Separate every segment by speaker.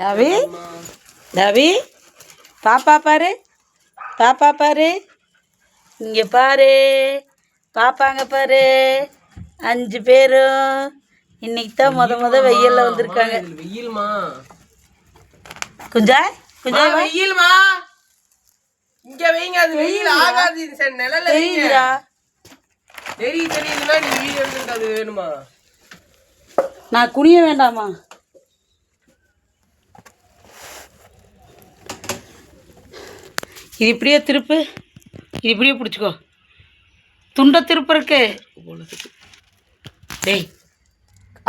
Speaker 1: ரவி ரவி பாப்பா பாரு, பாப்பா பாரு, இங்கே பாரு, பாப்பாங்க பாரு, 5 பேரும் இன்னைக்கு தான் முத வெயில்ல வந்திருக்காங்க.
Speaker 2: வெயில்மா
Speaker 1: குஞ்சாய் குஞ்சாய்
Speaker 2: வெயில்மா இங்க வைங்க. அது வெயில் ஆகாது. நிழல்ல
Speaker 1: தெரியுதா?
Speaker 2: தெரியுதுன்னா நீ வீடியோ எடுத்துட்டு அது வேணுமா?
Speaker 1: நான் குனிய வேண்டாமா? இது இப்படியே திருப்பு, இது இப்படியே பிடிச்சிக்கோ. துண்டை திருப்பு இருக்கு. டேய்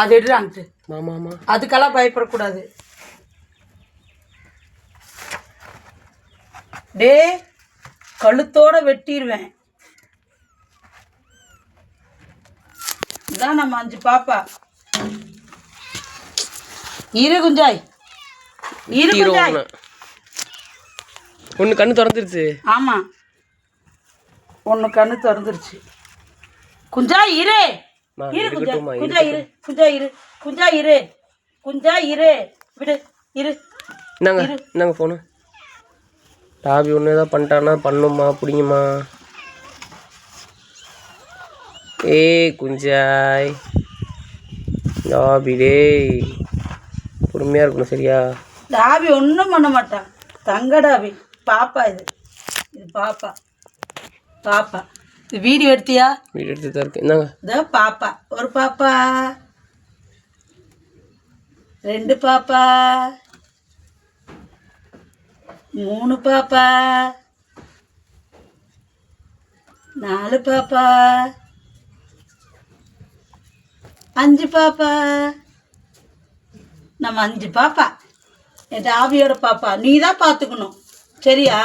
Speaker 1: அது எடுறான்ட்டு
Speaker 2: மாமா
Speaker 1: அதுக்கெல்லாம் பயப்படக்கூடாது. டே கழுத்தோட வெட்டிடுவேன். இதான் நம்ம 5 பாப்பா. இரு குஞ்சாய், இரு குஞ்சாய்.
Speaker 2: ஒன்று கண்ணு திறந்துருச்சு.
Speaker 1: ஆமாம், ஒன்று கண்ணு திறந்துருச்சு. குஞ்சா இரு, இரு குஞ்சா, குஞ்சா இரு, குஞ்சா இரு, குஞ்சா இரு, குஞ்சா இரு, விடு இரு.
Speaker 2: என்னங்க ஃபோனு டாபி ஒன்று ஏதாவது பண்ணிட்டானா பண்ணுமா பிடிங்குமா? குஞ்சாய் டாபி டேய் பொறுமையாக இருக்கணும் சரியா?
Speaker 1: டாபி ஒன்றும் பண்ண மாட்டான். தங்க டாபி. பாப்பா இது, இது பாப்பா. பாப்பா இது வீடியோ எடுத்தியா?
Speaker 2: வீடியோ எடுத்து தான் இருக்கு. என்னங்க
Speaker 1: இதோ பாப்பா. ஒரு பாப்பா, 2 பாப்பா, 3 பாப்பா, 4 பாப்பா, 5 பாப்பா. நம்ம 5 பாப்பா. என் டாபியோட பாப்பா. நீ தான் பார்த்துக்கணும் சரியா?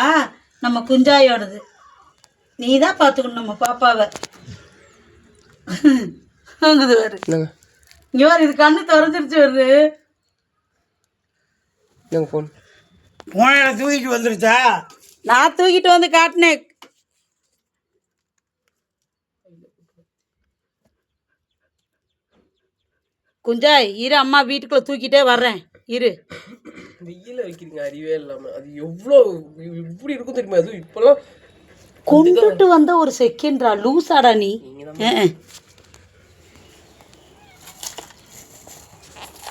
Speaker 1: நம்ம குஞ்சாயோடது நீ தான் பார்த்துக்கணும் நம்ம பாப்பாவை. அங்குது வேறு இங்கே வேறு இது கண்ணு திறந்துருச்சு வருது.
Speaker 2: ஃபோன்
Speaker 3: போன தூக்கிட்டு வந்துருச்சா?
Speaker 1: நான் தூக்கிட்டு வந்து காட்டினேன். குஞ்சாய் இரு, அம்மா வீட்டுக்குள்ளே தூக்கிட்டே வர்றேன் இரு.
Speaker 2: வெயில வைக்கிறீங்க அறிவே இல்லாமல். அது எவ்வளோ இப்படி இருக்கும் தெரியுமா? அது இப்போலாம்
Speaker 1: கொண்டுட்டு வந்த ஒரு செகண்டா லூசாடா நீ.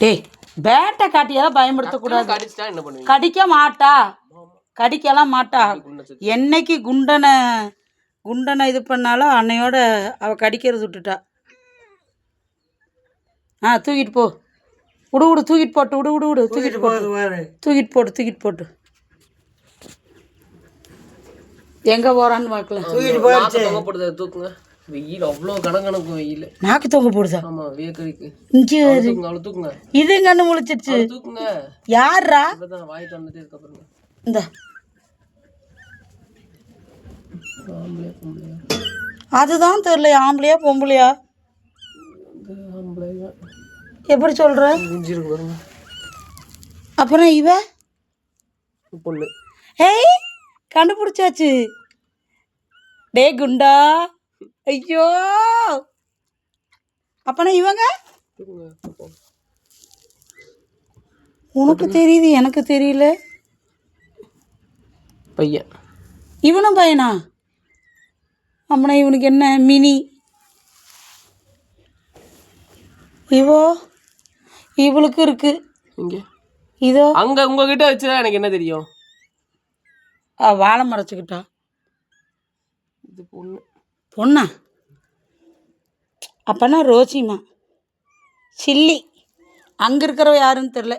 Speaker 1: டேய் பேட்டை காட்டியெல்லாம் பயன்படுத்தக்கூடாது.
Speaker 2: கடிச்சிட்டா என்ன பண்ணுவீங்க?
Speaker 1: கடிக்க மாட்டா, கடிக்கலாம் மாட்டா. என்னைக்கு குண்டனை இது பண்ணாலும் அன்னையோட அவள் கடிக்கிறது விட்டுட்டா. தூக்கிட்டு போ, விடு விடு, தூக்கிட்டு போட்டு விடு விடு விடு, தூக்கிட்டு போட்டு தூக்கிட்டு போட்டு தூக்கிட்டு போட்டு. எங்கே போகிறான்னு பார்க்கல.
Speaker 2: போடுது தூக்குங்க. வெயில் அவ்வளோ கணக்கு வெயில்.
Speaker 1: நாக்கு தொங்க போடுதா?
Speaker 2: ஆமாம் வேக்கடிக்கு.
Speaker 1: இங்கே
Speaker 2: அவ்வளோ தூக்குங்க.
Speaker 1: இது கண்ணு முழிச்சிருச்சு.
Speaker 2: தூக்குங்க.
Speaker 1: யாரா?
Speaker 2: இப்போதான் வாய் தந்துட்டு இருக்க.
Speaker 1: இந்த அதுதான் தெரியல, ஆம்பளையா பொம்பளையா? எப்படி சொல்ற? அப்புறம் இவ
Speaker 2: பொண்ணு.
Speaker 1: ஏய் கண்டுபிடிச்சாச்சு. டே குண்டா, ஐயோ. அப்பனா இவங்க உனக்கு தெரியுது எனக்கு தெரியல.
Speaker 2: பையன்.
Speaker 1: இவனும் பையனா? அப்பனா இவனுக்கு என்ன மினி? இவளுக்கு இருக்கு
Speaker 2: இங்க.
Speaker 1: இதோ
Speaker 2: அங்க உங்ககிட்ட வச்சுதான் எனக்கு என்ன தெரியும்?
Speaker 1: வாழை மறைச்சுக்கிட்டா.
Speaker 2: இது பொண்ணு.
Speaker 1: பொண்ணா? அப்பனா ரோசிமா சில்லி. அங்கே இருக்கிறவ யாருன்னு தெரில.